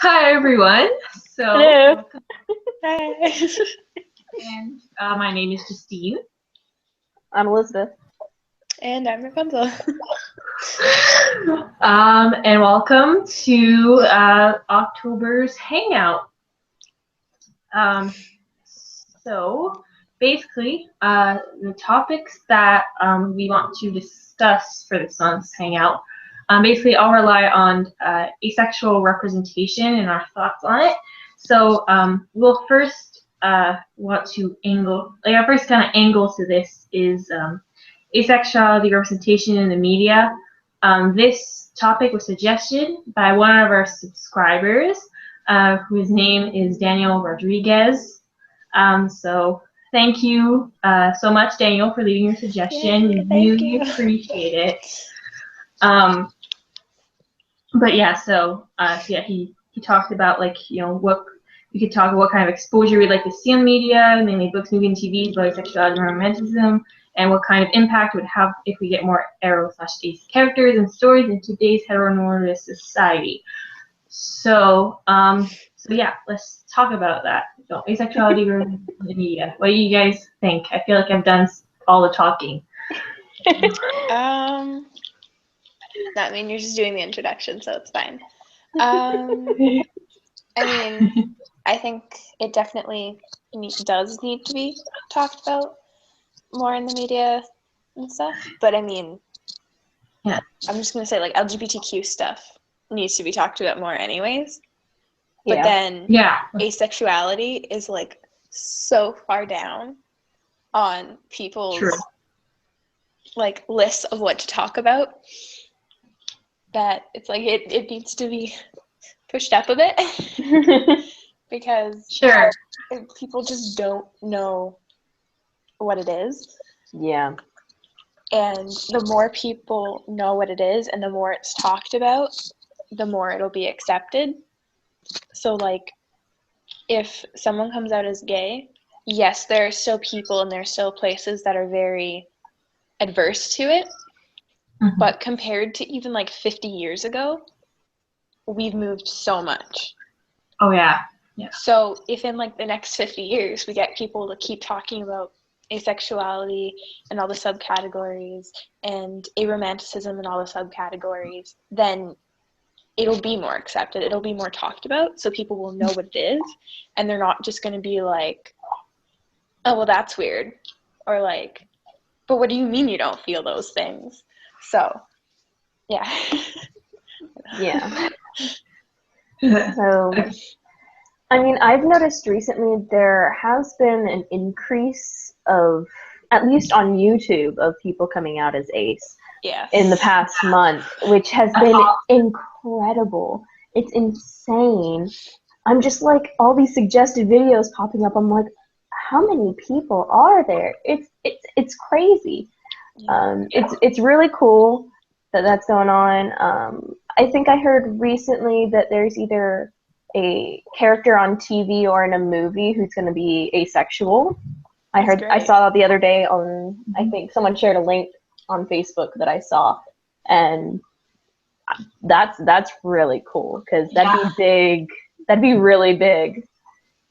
Hi everyone. Hello. Welcome. Hi. And my name is Justine. I'm Elizabeth. And I'm Rapunzel. And welcome to October's Hangout. So basically, the topics that we want to discuss for this month's Hangout, basically I'll rely on asexual representation and our thoughts on it. So we'll first want to angle, like our first kind of angle to this is asexuality representation in the media. This topic was suggested by one of our subscribers, whose name is Daniel Rodriguez. So thank you so much, Daniel, for leaving your suggestion. Yay, We really appreciate it. But yeah, so yeah, he talked about, like, what we could talk about, what kind of exposure we'd like to see on media, mainly books, movies, and TVs, about sexuality and romanticism, and what kind of impact it would have if we get more aro/ace characters and stories in today's heteronormative society. So yeah, let's talk about that. So, asexuality in the media. What do you guys think? I feel like I've done all the talking. I mean, you're just doing the introduction, so it's fine. I mean, I think it definitely does need to be talked about more in the media and stuff. But I mean, yeah, I'm just gonna say, like, LGBTQ stuff needs to be talked about more, anyways. But Yeah. then, yeah, asexuality is like so far down on people's true. like lists of what to talk about that it's like it needs to be pushed up a bit because Sure. people just don't know what it is. Yeah. And the more people know what it is and the more it's talked about, the more it'll be accepted. So, like, if someone comes out as gay, yes, there are still people and there are still places that are very adverse to it. Mm-hmm. But compared to even like 50 years ago, we've moved so much. Oh, yeah. Yeah. So if in like the next 50 years we get people to keep talking about asexuality and all the subcategories and aromanticism and all the subcategories, then it'll be more accepted. It'll be more talked about, so people will know what it is, and they're not just going to be like, oh, well, that's weird, or like, but what do you mean you don't feel those things? So, yeah. Yeah. So, I mean, I've noticed recently there has been an increase of, at least on YouTube, of people coming out as ace in the past month, which has been incredible. It's insane. I'm just like, all these suggested videos popping up. I'm like, how many people are there? It's crazy. It's really cool that that's going on. I think I heard recently that there's either a character on TV or in a movie who's going to be asexual. I saw that the other day on, I think someone shared a link on Facebook that I saw, and that's really cool, because that'd be big. That'd be really big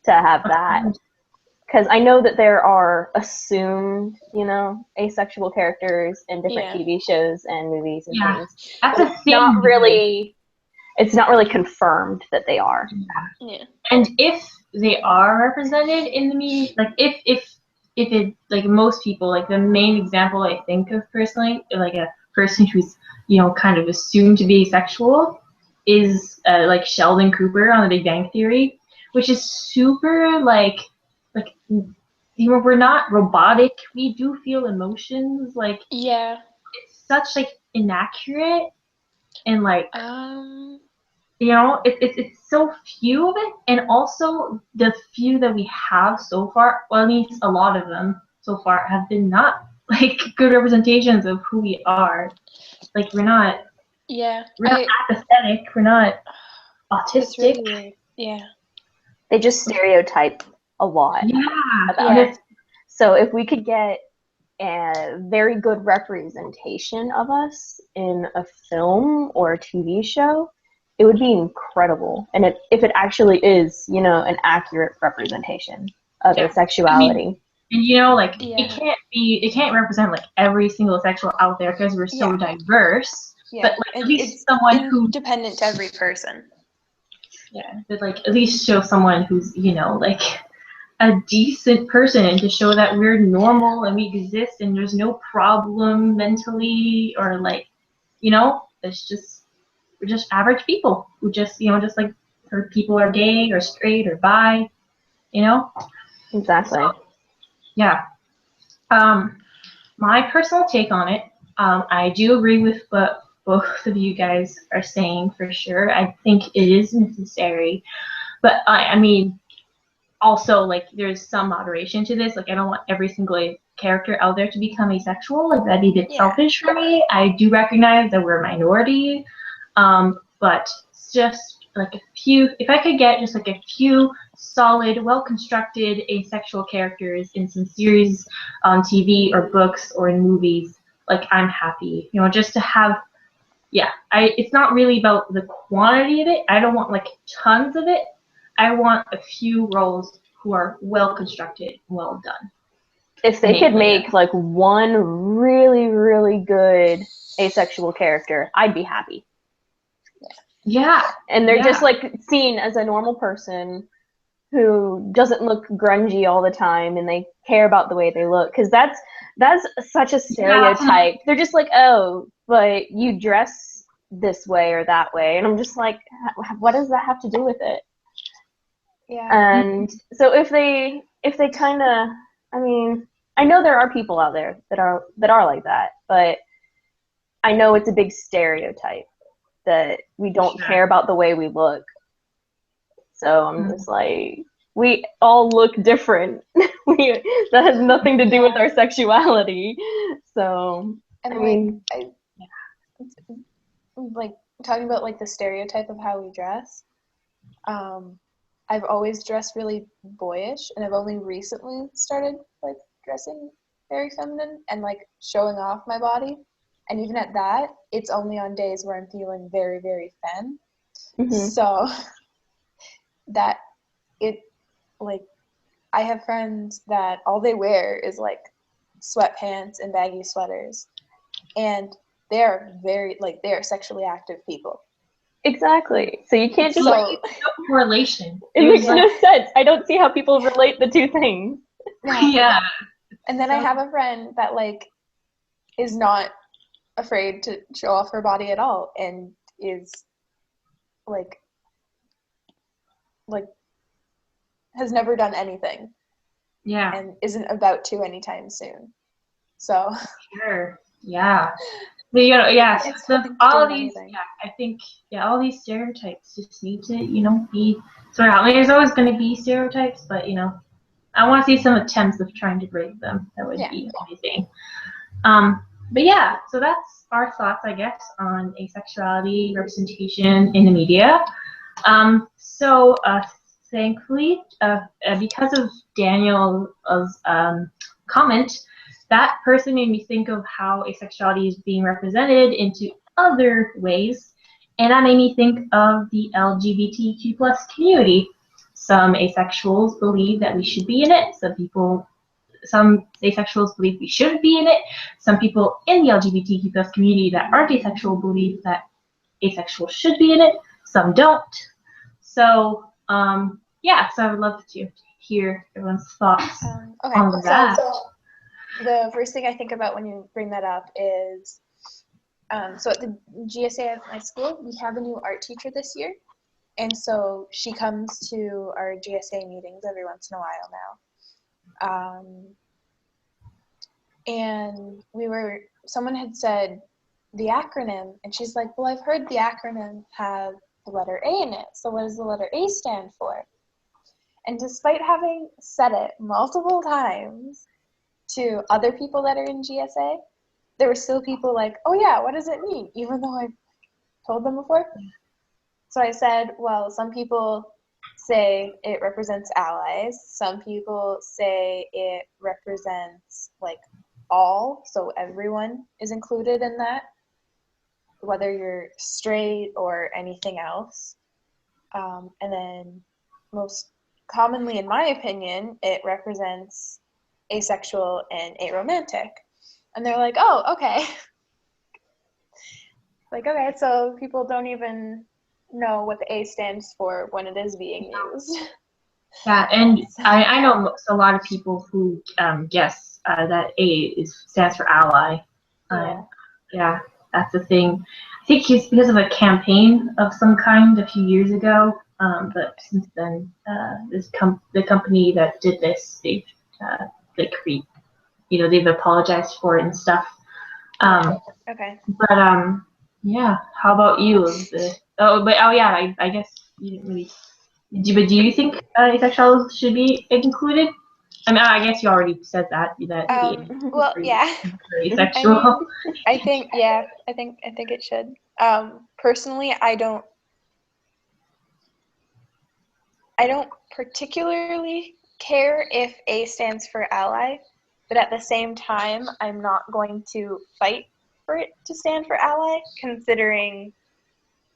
to have that. Because I know that there are assumed, asexual characters in different TV shows and movies and things. That's but it's not really confirmed that they are. Yeah. And if they are represented in the media, like if it, like, most people, like, the main example I think of personally, like a person who's, kind of assumed to be asexual, is like Sheldon Cooper on The Big Bang Theory, which is super like we're not robotic. We do feel emotions. Like, it's such like inaccurate, and like it's so few of it, and also the few that we have so far, well, at least a lot of them so far, have been not like good representations of who we are. Like, we're not apathetic, we're not autistic. It's really weird. Yeah. They just stereotype a lot about it. So if we could get a very good representation of us in a film or a TV show, it would be incredible. And if it actually is, you know, an accurate representation of asexuality. And you know, like it can't represent like every single asexual out there because we're so diverse. Yeah. But like, at least it's someone who's dependent to every person. Yeah, but like at least show someone who's, you know, like a decent person, and to show that we're normal and we exist and there's no problem mentally, or like, you know, it's just, we're just average people who just, you know, just like, or people are gay or straight or bi, you know. Exactly. So, yeah. My personal take on it, I do agree with what both of you guys are saying for sure. I think it is necessary, but I mean, also, like, there's some moderation to this. Like, I don't want every single character out there to become asexual. Like, that'd be a bit selfish for me. I do recognize that we're a minority, but just like a few, if I could get just like a few solid, well-constructed asexual characters in some series on TV or books or in movies, like, I'm happy. You know, just to have, it's not really about the quantity of it. I don't want like tons of it. I want a few roles who are well constructed, well done. If they could make like one really, really good asexual character, I'd be happy. Yeah. And they're just like seen as a normal person who doesn't look grungy all the time, and they care about the way they look, because that's such a stereotype. They're just like, oh, but you dress this way or that way, and I'm just like, what does that have to do with it? Yeah. And so if they kind of, I mean, I know there are people out there that are like that, but I know it's a big stereotype that we don't care about the way we look. So I'm just like, we all look different. That has nothing to do with our sexuality. So, and I mean, like talking about like the stereotype of how we dress. I've always dressed really boyish, and I've only recently started like dressing very feminine and like showing off my body. And even at that, it's only on days where I'm feeling very, very femme. Mm-hmm. So that it, like, I have friends that all they wear is like sweatpants and baggy sweaters, and they're very, like, they are sexually active people. Exactly. So you can't just no correlation. It makes no sense. I don't see how people relate the two things. Yeah. And then I have a friend that like is not afraid to show off her body at all, and is like has never done anything. Yeah. And isn't about to anytime soon. So. Sure. Yeah. But, you know, all of these, I think, all these stereotypes just need to, you know, be sorted out. I mean, there's always going to be stereotypes, but, you know, I want to see some attempts of trying to break them. That would be amazing. But yeah, so that's our thoughts, I guess, on asexuality representation in the media. So thankfully, because of Daniel's comment, that person made me think of how asexuality is being represented into other ways, and that made me think of the LGBTQ plus community. Some asexuals believe that we should be in it. Some asexuals believe we shouldn't be in it. Some people in the LGBTQ plus community that aren't asexual believe that asexuals should be in it. Some don't. So, so I would love to hear everyone's thoughts on that. So the first thing I think about when you bring that up is, so at the GSA at my school, we have a new art teacher this year. And so she comes to our GSA meetings every once in a while now. And someone had said the acronym, and she's like, well, I've heard the acronym have the letter A in it. So what does the letter A stand for? And despite having said it multiple times to other people that are in GSA, there were still people like, oh yeah, what does it mean? Even though I've told them before. So I said, well, some people say it represents allies. Some people say it represents like all, so everyone is included in that. whether you're straight or anything else. And then most commonly, in my opinion, it represents asexual and aromantic. And they're like, oh, okay. Like, okay, so people don't even know what the A stands for when it is being used. Yeah, and I know a lot of people who guess that A stands for ally. Yeah, that's the thing. I think it's because of a campaign of some kind a few years ago. But since then, the company that did this, they've they've apologized for it and stuff. Okay. But yeah. How about you? I guess you didn't really. But do you think asexuals should be included? I mean, I guess you already said that. Well, yeah. Asexual. I think it should. Personally, I don't particularly care if A stands for ally, but at the same time, I'm not going to fight for it to stand for ally, considering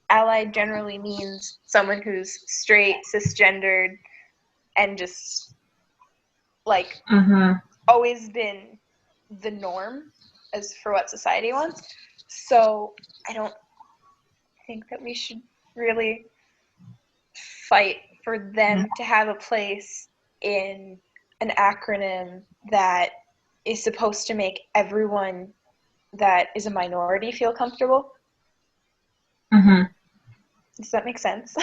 ally generally means someone who's straight, cisgendered, and just like always been the norm as for what society wants. So I don't think that we should really fight for them to have a place in an acronym that is supposed to make everyone that is a minority feel comfortable. Does that make sense?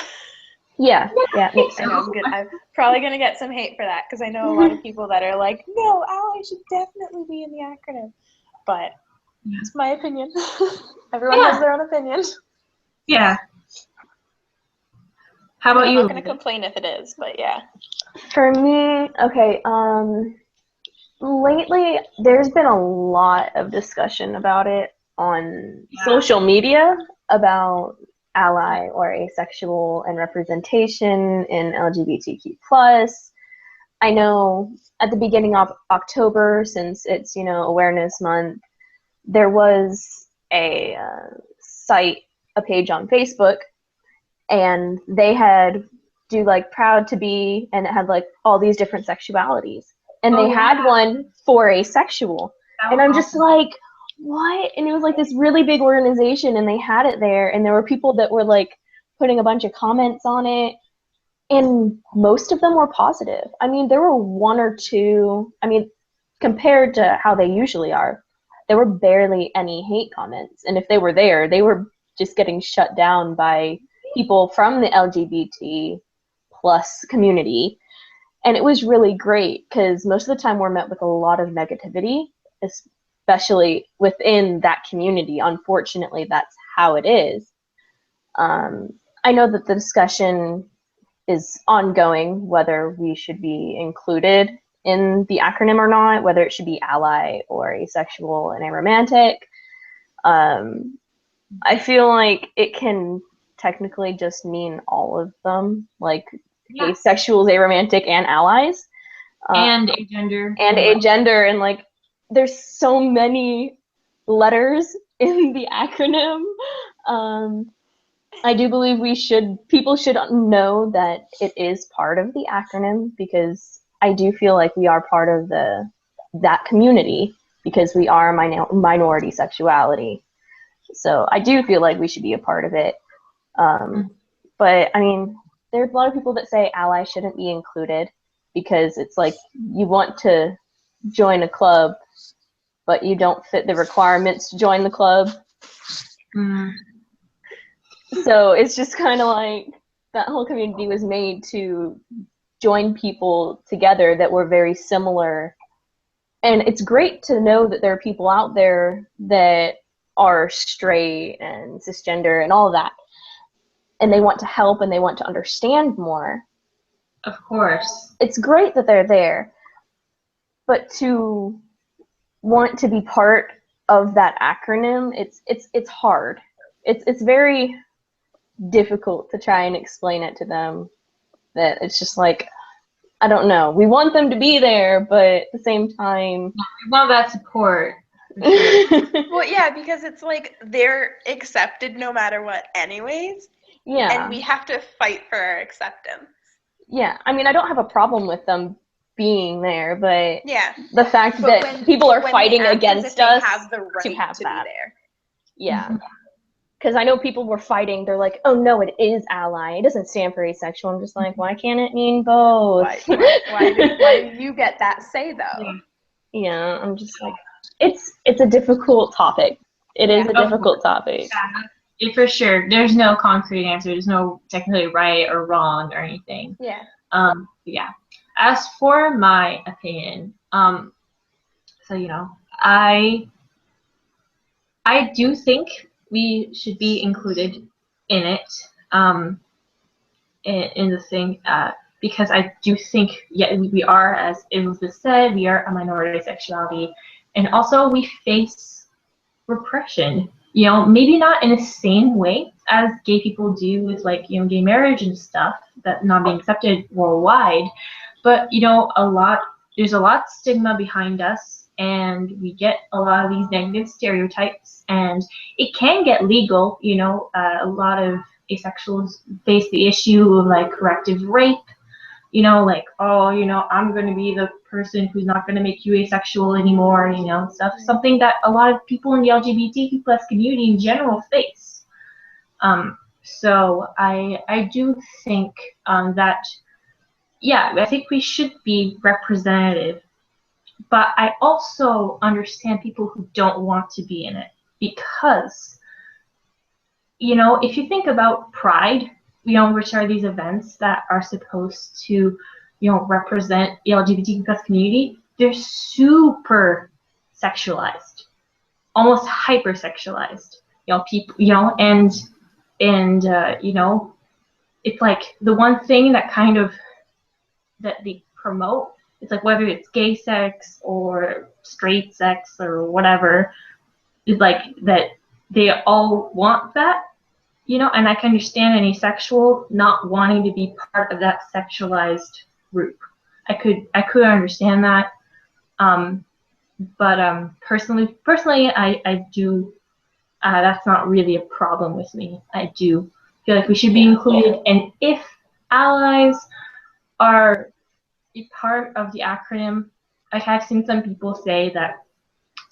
Yeah, makes sense. I'm probably going to get some hate for that because I know a lot of people that are like, no, ally should definitely be in the acronym. But it's my opinion. Everyone has their own opinion. Yeah. How about you? I'm not going to complain if it is, but yeah. For me, okay, lately there's been a lot of discussion about it on social media about ally or asexual and representation in LGBTQ+. I know at the beginning of October, since it's, Awareness Month, there was a page on Facebook, and they had proud to be, and it had all these different sexualities. And they had one for asexual. And I'm just like, what? And it was this really big organization, and they had it there, and there were people that were putting a bunch of comments on it, and most of them were positive. I mean, there were one or two, compared to how they usually are, there were barely any hate comments. And if they were there, they were just getting shut down by people from the LGBT plus community. And it was really great because most of the time we're met with a lot of negativity, especially within that community. Unfortunately, that's how it is. I know that the discussion is ongoing whether we should be included in the acronym or not, whether it should be ally or asexual and aromantic. I feel like it can technically just mean all of them, asexuals, aromantic, and allies. And agender. And agender, and there's so many letters in the acronym. I do believe people should know that it is part of the acronym, because I do feel like we are part of that community because we are minority sexuality. So I do feel like we should be a part of it. But there's a lot of people that say ally shouldn't be included because it's you want to join a club, but you don't fit the requirements to join the club. So it's just kind of that whole community was made to join people together that were very similar. And it's great to know that there are people out there that are straight and cisgender and all of that, and they want to help and they want to understand more. Of course. It's great that they're there, but to want to be part of that acronym, it's hard. It's very difficult to try and explain it to them, that it's just I don't know. We want them to be there, but at the same time, we want that support. Well, yeah, because it's like they're accepted no matter what anyways. Yeah. And we have to fight for our acceptance. Yeah. I mean, I don't have a problem with them being there, but yeah, the fact that people are fighting against us have the right to have that. be there. Yeah. Because I know people were fighting. They're like, oh, no, it is ally. It doesn't stand for asexual. I'm just like, why can't it mean both? Why do you get that say, though? Yeah, I'm just like, it's a difficult topic. It is a difficult topic. Yeah, for sure. There's no concrete answer. There's no technically right or wrong or anything. Yeah. Yeah. As for my opinion, so I do think we should be included in it, in the thing, because I do think, we are, as Elizabeth said, we are a minority sexuality, and also we face repression. Maybe not in the same way as gay people do with gay marriage and stuff, that not being accepted worldwide, but there's a lot of stigma behind us, and we get a lot of these negative stereotypes, and it can get legal. A lot of asexuals face the issue of corrective rape. I'm going to be the person who's not going to make you asexual anymore, stuff. Something that a lot of people in the LGBTQ plus community in general face. So I do think that, I think we should be representative, but I also understand people who don't want to be in it, because, if you think about Pride, which are these events that are supposed to, represent the LGBTQ plus community, they're super sexualized, almost hypersexualized. People, and it's like the one thing that kind of that they promote. It's like whether it's gay sex or straight sex or whatever, it's like that they all want that. And I can understand an asexual not wanting to be part of that sexualized group. I could understand that. But personally, I do. That's not really a problem with me. I do feel like we should be included, and if allies are a part of the acronym, I have seen some people say that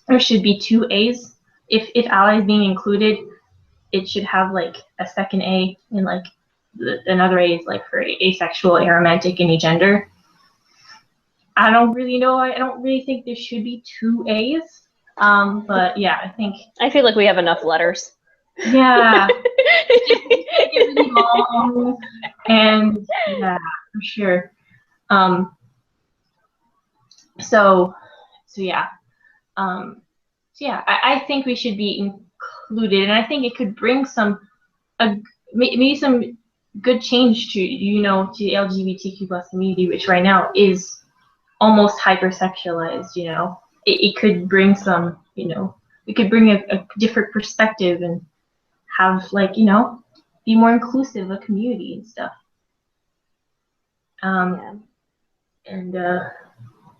there should be two A's. If allies being included, it should have a second A, and another A is for asexual, aromantic, and agender. I don't really know. I don't really think there should be two A's. But yeah, I feel like we have enough letters. Yeah. It's really long, and yeah, for sure. So yeah. I think we should be included, and I think it could bring maybe some good change to to the LGBTQ plus community, which right now is almost hypersexualized. It could bring some, it could bring a different perspective and have be more inclusive of a community and stuff. And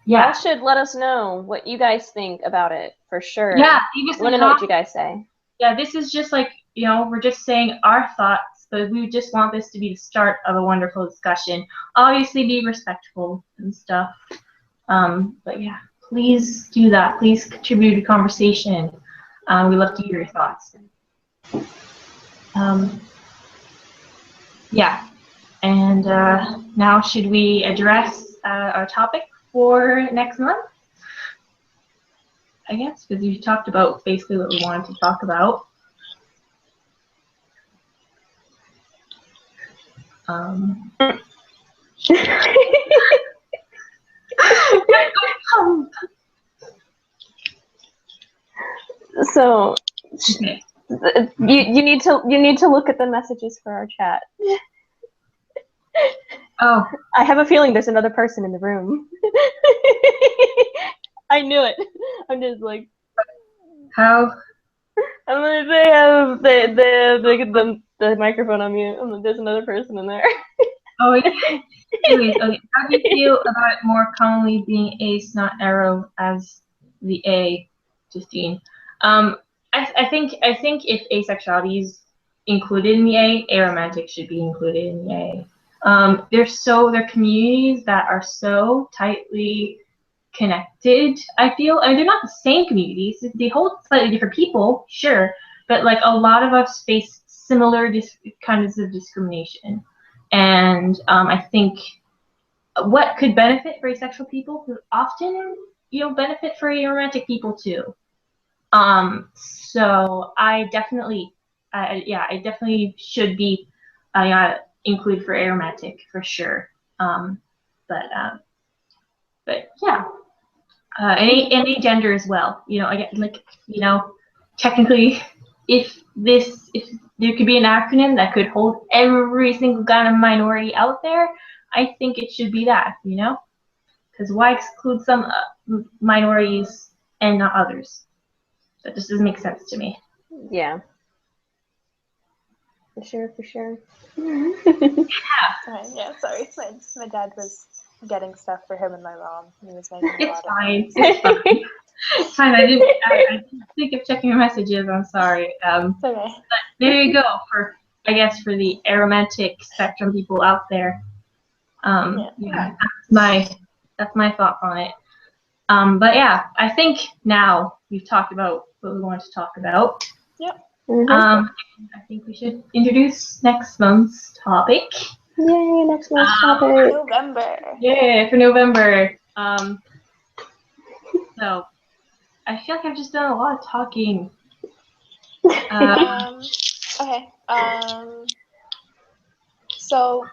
y'all should let us know what you guys think about it, for sure. Yeah, I want to know what you guys say. Yeah, this is just we're just saying our thoughts, but we just want this to be the start of a wonderful discussion. Obviously, be respectful and stuff. But yeah, please do that. Please contribute to the conversation. We love to hear your thoughts. Yeah, and now should we address our topic for next month? I guess, because you talked about basically what we wanted to talk about. So you need to look at the messages for our chat. Oh, I have a feeling there's another person in the room. I knew it. I'm just like, how? I'm gonna say the microphone on mute. I'm like, there's another person in there. Oh, yeah. Anyways, okay. How do you feel about it more commonly being ace, not arrow, as the A? Justine. I think if asexuality is included in the A, aromantic should be included in the A. They're communities that are so tightly connected. I feel, and they're not the same communities. They hold slightly different people, sure, but like a lot of us face similar kinds of discrimination, and I think what could benefit for asexual people could often, benefit for aromantic people too. So I definitely, I definitely should be included for aromantic for sure. But yeah, any gender as well. Technically, if there could be an acronym that could hold every single kind of minority out there, I think it should be that. Because why exclude some minorities and not others? That just doesn't make sense to me. Yeah. For sure. Yeah, sorry. My dad was getting stuff for him and my mom. He was making a lot of noise. It's fine. It's fine. I didn't think of checking your messages. I'm sorry. It's okay. But there you go for the aromantic spectrum people out there. Yeah, that's my thoughts on it. But yeah, I think now we've talked about what we want to talk about. Yep. I think we should introduce next month's topic. Yay, next month's topic. November. Yeah, for November. So I feel like I've just done a lot of talking. Okay. So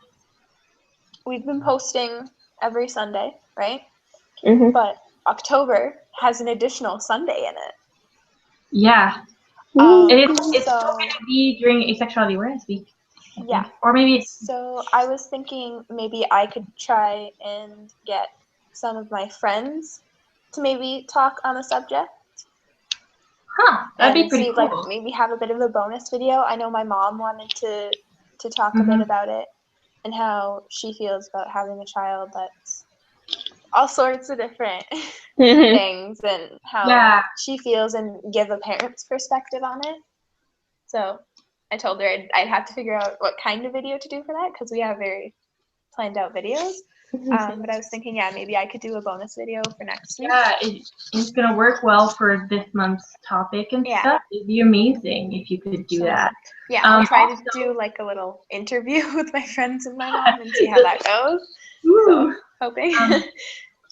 we've been posting every Sunday, right? Mm-hmm. But October has an additional Sunday in it. Yeah. And it's going to be during Asexuality Awareness Week. Yeah. Or maybe it's... So I was thinking maybe I could try and get some of my friends to maybe talk on the subject. Huh, that'd be pretty cool. Like maybe have a bit of a bonus video. I know my mom wanted to talk a bit about it and how she feels about having a child that's all sorts of different things and how she feels and give a parent's perspective on it. So I told her I'd have to figure out what kind of video to do for that because we have very planned out videos. But I was thinking, maybe I could do a bonus video for next week. Yeah, it's going to work well for this month's topic and stuff. It'd be amazing if you could do that. Yeah, I'll try to do like a little interview with my friends and my mom and see how that goes. So, hoping.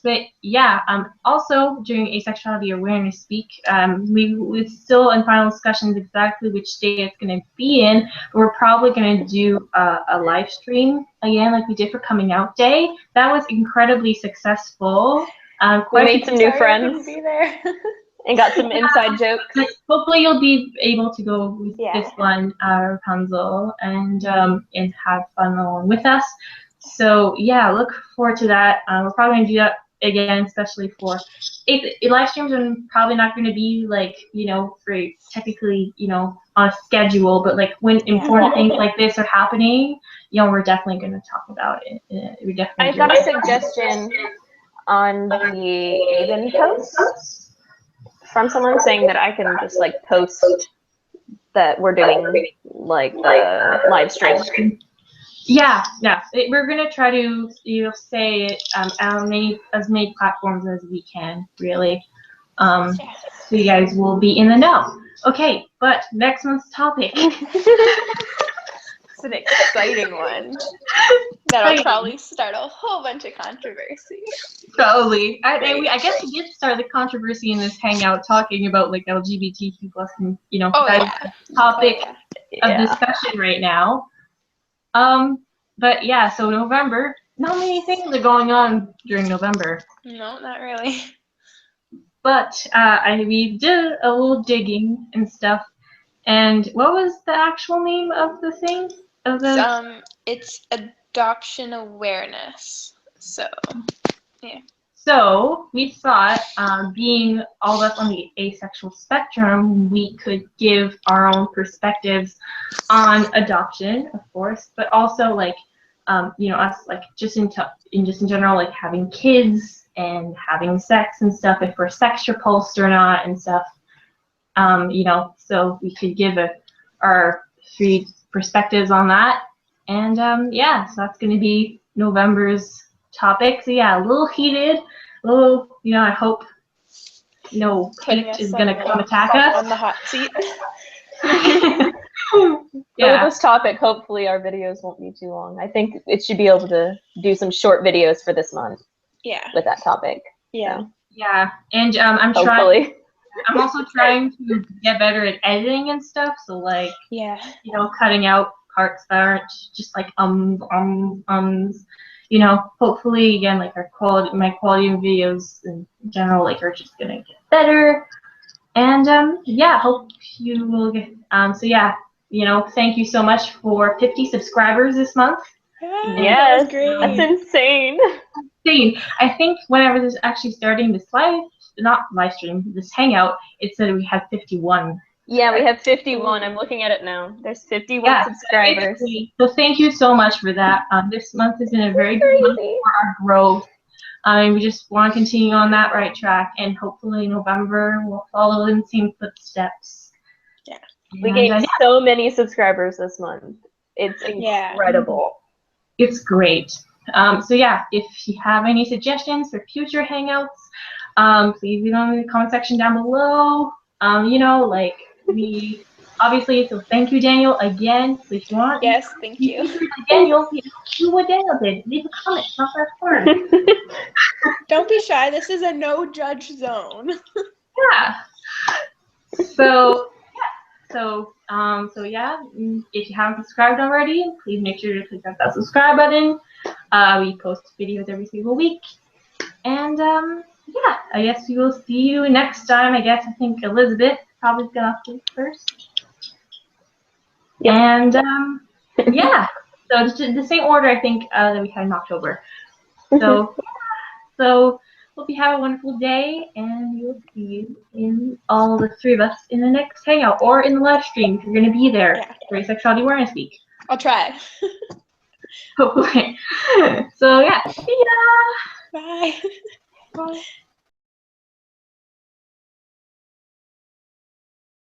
But yeah, also during Asexuality Awareness Week, we're still in final discussions exactly which day it's going to be in. But we're probably going to do a live stream again, like we did for Coming Out Day. That was incredibly successful. We made some new friends. Be there. And got some inside jokes. But hopefully you'll be able to go with this one, Rapunzel, and have fun along with us. So yeah, look forward to that. We're probably going to do that again, especially for live streams are probably not going to be like, for technically, on a schedule, but like when important things like this are happening, we're definitely going to talk about it. I got a suggestion on the Aiden post from someone saying that I can just like post that we're doing like the live stream. Yeah. We're gonna try to, say it on as many platforms as we can, really. So you guys will be in the know. Okay, but next month's topic. It's an exciting one. That'll probably start a whole bunch of controversy. Probably. I guess we did start the controversy in this Hangout talking about like LGBTQ plus, and that's the topic of discussion right now. But yeah, so November, not many things are going on during November. No, not really. But we did a little digging and stuff. And what was the actual name of the thing? It's adoption awareness. So, yeah. So we thought, being all of us on the asexual spectrum, we could give our own perspectives on adoption, of course, but also like, us like just in general, like having kids and having sex and stuff, if we're sex repulsed or not and stuff. you know, so we could give our 3 perspectives on that. And yeah, so that's going to be November's topic. So yeah, a little heated, a little, you know, I hope no hate is going to come attack us. On the hot seat. Yeah. For this topic, hopefully our videos won't be too long. I think it should be able to do some short videos for this month. Yeah. With that topic. Yeah. So. Yeah, and I'm also trying to get better at editing and stuff. So like, yeah, you know, cutting out parts that aren't just like you know, hopefully again, like my quality of videos in general, like, are just gonna get better. And yeah, hope you will get so yeah, you know, thank you so much for 50 subscribers this month. Yes, that's insane. I think when I was actually starting this this Hangout, it said we had 51. Yeah, we have 51. I'm looking at it now. There's 51 subscribers. So thank you so much for that. This month has been a very good month for our growth. We just want to continue on that right track, and hopefully in November we'll follow in the same footsteps. Yeah. We gained so many subscribers this month. It's incredible. It's great. So yeah, if you have any suggestions for future Hangouts, please leave them in the comment section down below. You know, like, obviously, so thank you, Daniel, again. So if you want, yes, thank you. Daniel, do what Daniel did. Leave a comment. It's not that hard. Don't be shy. This is a no judge zone. Yeah. So yeah, if you haven't subscribed already, please make sure to click that subscribe button. We post videos every single week. And yeah, I guess we will see you next time. I think Elizabeth probably gonna speak first. Yep. And yeah, so the same order I think that we had in October. So hope you have a wonderful day, and we'll see you in all the 3 of us in the next Hangout or in the live stream if you're going to be there for Asexuality Awareness Week. I'll try. Hopefully. So yeah, see ya! Bye. Bye.